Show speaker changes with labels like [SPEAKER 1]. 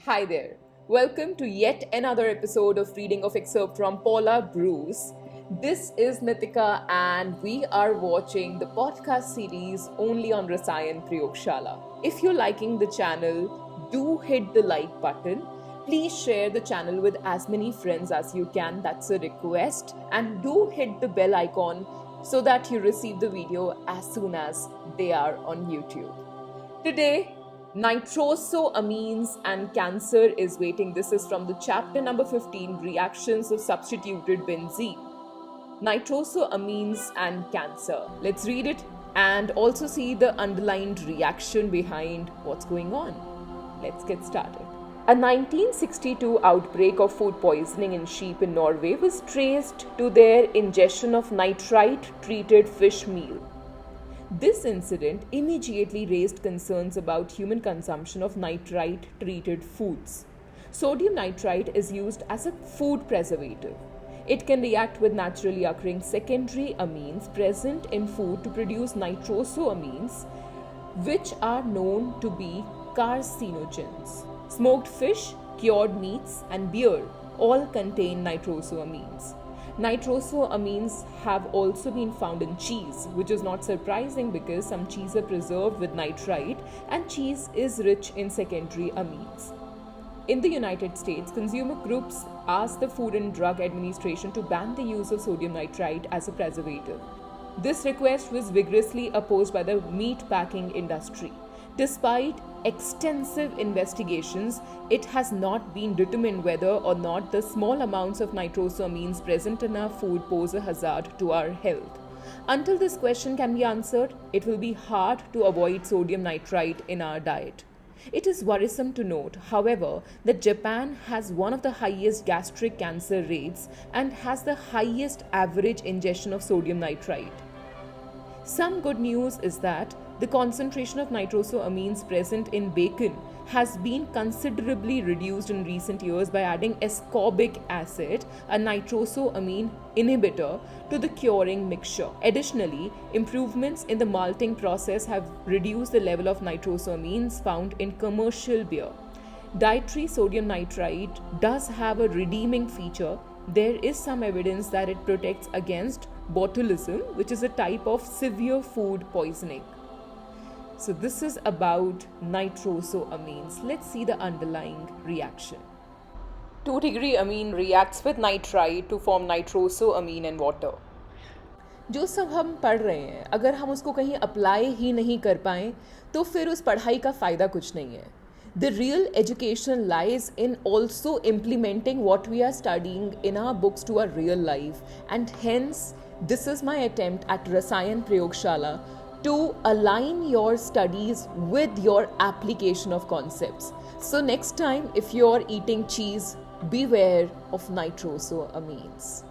[SPEAKER 1] Hi there. Welcome to yet another episode of Reading of Excerpt from Paula Bruce. This is Nitika and we are watching the podcast series only on Rasayan Prayogshala. If you're liking the channel, do hit the like button. Please share the channel with as many friends as you can. That's a request. And do hit the bell icon so that you receive the video as soon as they are on YouTube. Today, nitrosoamines and cancer is waiting. This is from the chapter number 15, Reactions of Substituted Benzene. Nitrosoamines and cancer. Let's read it and also see the underlined reaction behind what's going on. Let's get started. A 1962 outbreak of food poisoning in sheep in Norway was traced to their ingestion of nitrite-treated fish meal. This incident immediately raised concerns about human consumption of nitrite-treated foods. Sodium nitrite is used as a food preservative. It can react with naturally occurring secondary amines present in food to produce nitrosoamines, which are known to be carcinogens. Smoked fish, cured meats, and beer all contain nitrosoamines. Nitrosoamines have also been found in cheese, which is not surprising because some cheese are preserved with nitrite and cheese is rich in secondary amines. In the United States, consumer groups asked the Food and Drug Administration to ban the use of sodium nitrite as a preservative. This request was vigorously opposed by the meat packing industry. Despite extensive investigations, it has not been determined whether or not the small amounts of nitrosoamines present in our food pose a hazard to our health. Until this question can be answered, it will be hard to avoid sodium nitrite in our diet. It is worrisome to note, however, that Japan has one of the highest gastric cancer rates and has the highest average ingestion of sodium nitrite. Some good news is that the concentration of nitrosoamines present in bacon has been considerably reduced in recent years by adding ascorbic acid, a nitrosoamine inhibitor, to the curing mixture. Additionally, improvements in the malting process have reduced the level of nitrosoamines found in commercial beer. Dietary sodium nitrite does have a redeeming feature. There is some evidence that it protects against botulism, which is a type of severe food poisoning. So this is about nitrosoamines. Let's see the underlying reaction. 2-degree amine reacts with nitrite to form nitrosoamine and water. जो सब हम पढ़ रहे हैं, अगर हम उसको कहीं अप्लाई ही नहीं कर पाएं, तो फिर उस पढ़ाई का फ़ायदा कुछ नहीं है. The real education lies in also implementing what we are studying in our books to our real life, and hence this is my attempt at Rasayan Prayogshala to align your studies with your application of concepts. So next time if you're eating cheese, beware of nitrosoamines.